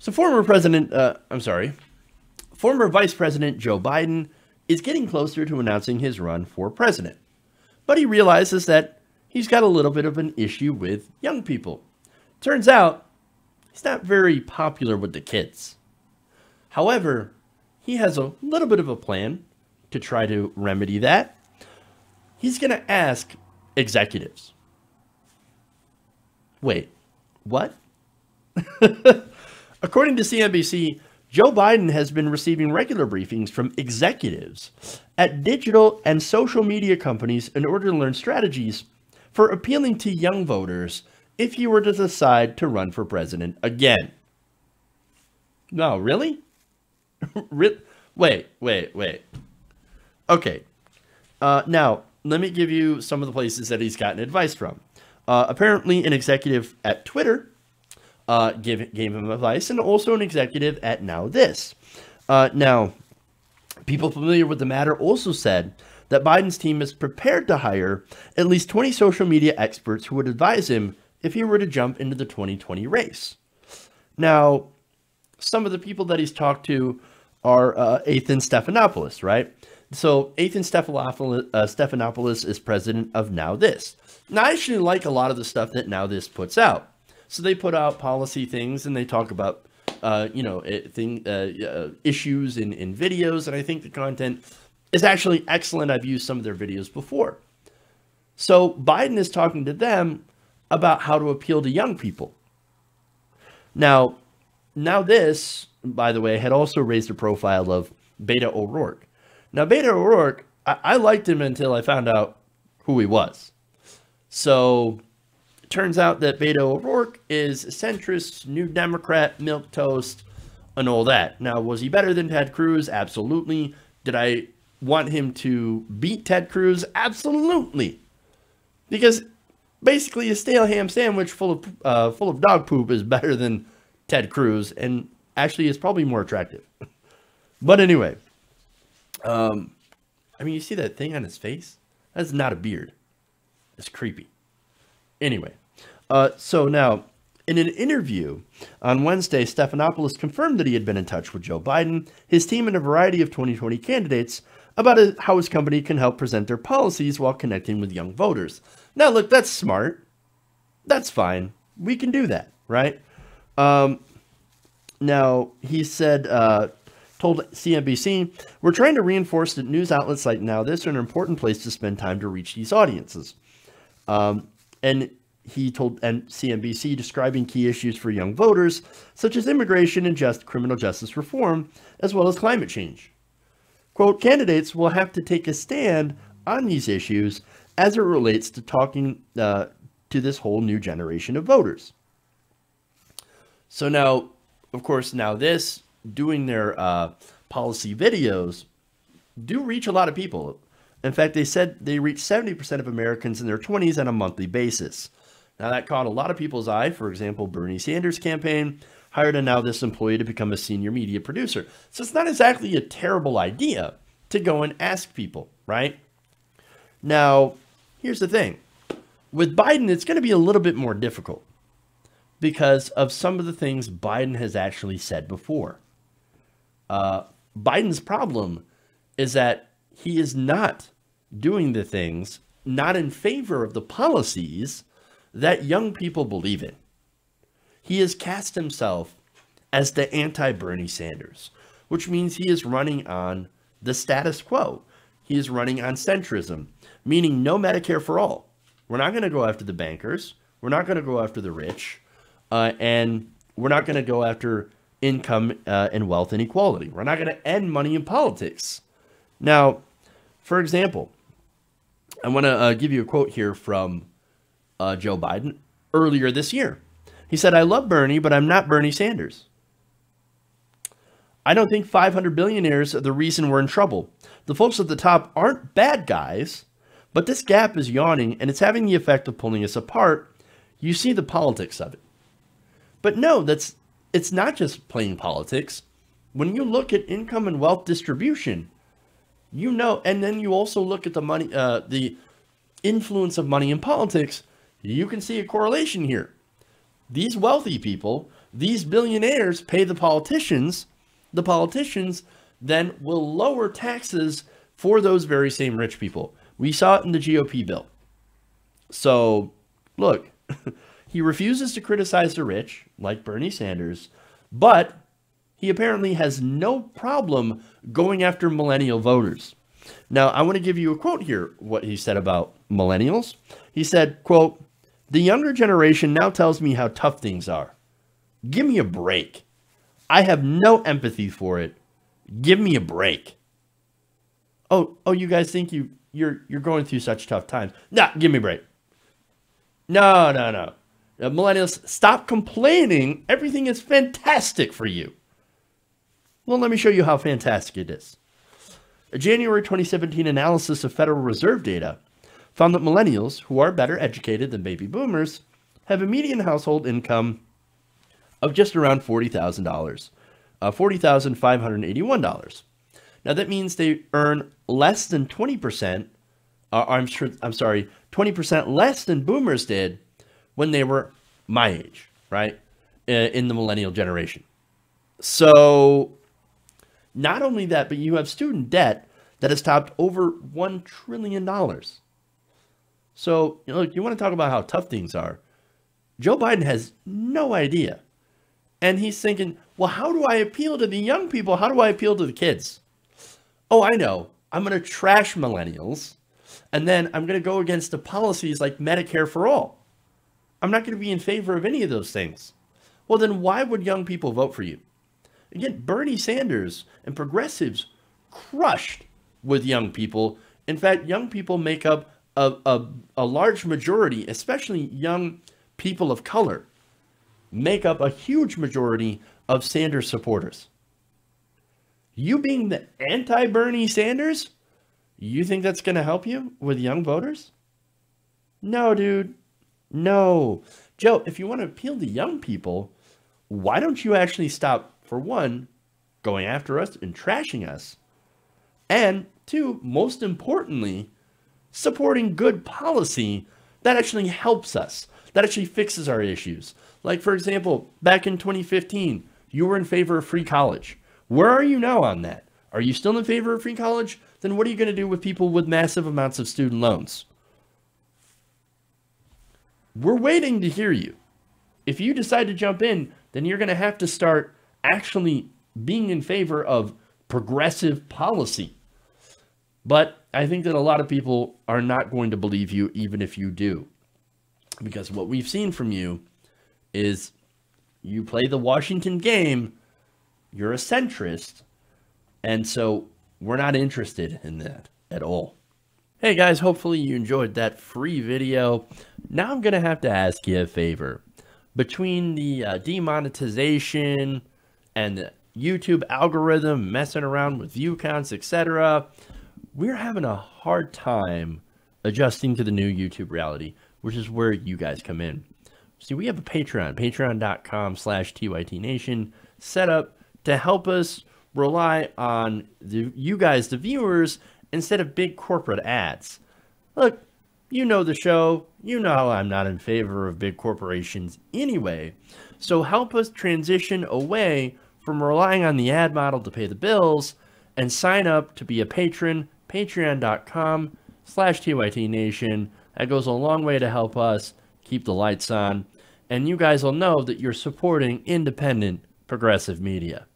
So former Vice President Joe Biden is getting closer to announcing his run for president. But he realizes that he's got a little bit of an issue with young people. Turns out, he's not very popular with the kids. However, he has a little bit of a plan to try to remedy that. He's going to ask executives. Wait, what? According to CNBC, Joe Biden has been receiving regular briefings from executives at digital and social media companies in order to learn strategies for appealing to young voters if he were to decide to run for president again. No, really? Wait. Okay. Now, let me give you some of the places that he's gotten advice from. Apparently, an executive at Twitter gave him advice, and also an executive at NowThis. Now, people familiar with the matter also said that Biden's team is prepared to hire at least 20 social media experts who would advise him if he were to jump into the 2020 race. Now, some of the people that he's talked to are Ethan Stephanopoulos, right? So Ethan Stephanopoulos is president of NowThis. Now, I actually like a lot of the stuff that NowThis puts out. So they put out policy things, and they talk about, issues in videos, and I think the content is actually excellent. I've used some of their videos before. So Biden is talking to them about how to appeal to young people. Now this, by the way, had also raised the profile of Beto O'Rourke. Now, Beto O'Rourke, I liked him until I found out who he was. So it turns out that Beto O'Rourke is centrist, New Democrat, milquetoast, and all that. Now, was he better than Ted Cruz? Absolutely. Did I want him to beat Ted Cruz? Absolutely. Because basically a stale ham sandwich full of dog poop is better than Ted Cruz, and actually is probably more attractive. But anyway, I mean, you see that thing on his face? That's not a beard. It's creepy. Anyway, so now, in an interview on Wednesday, Stephanopoulos confirmed that he had been in touch with Joe Biden, his team, and a variety of 2020 candidates about how his company can help present their policies while connecting with young voters. Now, look, that's smart. That's fine. We can do that, right? Now, he said, told CNBC, "We're trying to reinforce that news outlets like NowThis are an important place to spend time to reach these audiences." And he told CNBC, describing key issues for young voters, such as immigration and criminal justice reform, as well as climate change. Quote, "Candidates will have to take a stand on these issues as it relates to talking to this whole new generation of voters." So now, of course, NowThis, doing their policy videos, do reach a lot of people. In fact, they said they reach 70% of Americans in their 20s on a monthly basis. Now, that caught a lot of people's eye. For example, Bernie Sanders' campaign hired a NowThis employee to become a senior media producer. So it's not exactly a terrible idea to go and ask people, right? Now, here's the thing. With Biden, it's going to be a little bit more difficult because of some of the things Biden has actually said before. Biden's problem is that he is not doing the things, not in favor of the policies that young people believe in. He has cast himself as the anti-Bernie Sanders, which means he is running on the status quo. He is running on centrism, meaning no Medicare for all. We're not going to go after the bankers. We're not going to go after the rich. And we're not going to go after income and wealth inequality. We're not going to end money in politics. Now, for example, I want to give you a quote here from Joe Biden earlier this year. He said, "I love Bernie, but I'm not Bernie Sanders. I don't think 500 billionaires are the reason we're in trouble. The folks at the top aren't bad guys, but this gap is yawning and it's having the effect of pulling us apart. You see the politics of it." But no, it's not just playing politics. When you look at income and wealth distribution, you know, and then you also look at the money, the influence of money in politics, you can see a correlation here. These wealthy people these billionaires pay the politicians then will lower taxes for those very same rich people. We saw it in the GOP bill. So, look, he refuses to criticize the rich, like Bernie Sanders, but he apparently has no problem going after millennial voters. Now, I want to give you a quote here, what he said about millennials. He said, quote, "The younger generation now tells me how tough things are. Give me a break. I have no empathy for it. Give me a break." Oh, you guys think you're going through such tough times. Nah, give me a break. No. Millennials, stop complaining. Everything is fantastic for you. Well, let me show you how fantastic it is. A January 2017 analysis of Federal Reserve data found that millennials, who are better educated than baby boomers, have a median household income of just around $40,000, $40,581. Now that means they earn less than 20%, 20% less than boomers did when they were my age, right? In the millennial generation. So not only that, but you have student debt that has topped over $1 trillion. So, look, you want to talk about how tough things are. Joe Biden has no idea. And he's thinking, well, how do I appeal to the young people? How do I appeal to the kids? Oh, I know. I'm going to trash millennials. And then I'm going to go against the policies like Medicare for all. I'm not going to be in favor of any of those things. Well, then why would young people vote for you? Again, Bernie Sanders and progressives crushed with young people. In fact, young people make up a large majority, especially young people of color, make up a huge majority of Sanders supporters. You being the anti-Bernie Sanders, you think that's going to help you with young voters? No, dude. No. Joe, if you want to appeal to young people, why don't you actually stop, for one, going after us and trashing us, and two, most importantly, supporting good policy that actually helps us, that actually fixes our issues. Like, for example, back in 2015, you were in favor of free college. Where are you now on that? Are you still in favor of free college? Then what are you going to do with people with massive amounts of student loans? We're waiting to hear you. If you decide to jump in, then you're going to have to start actually being in favor of progressive policy. But I think that a lot of people are not going to believe you, even if you do. Because what we've seen from you is you play the Washington game, you're a centrist, and so we're not interested in that at all. Hey guys, hopefully you enjoyed that free video. Now I'm going to have to ask you a favor. Between the demonetization and the YouTube algorithm messing around with view counts, etc., we're having a hard time adjusting to the new YouTube reality, which is where you guys come in. See, we have a Patreon, patreon.com/TYTNation, set up to help us rely on you guys, the viewers, instead of big corporate ads. Look, you know the show. You know how I'm not in favor of big corporations anyway. So help us transition away from relying on the ad model to pay the bills and sign up to be a patron, patreon.com/TYTNation. That goes a long way to help us keep the lights on. And you guys will know that you're supporting independent progressive media.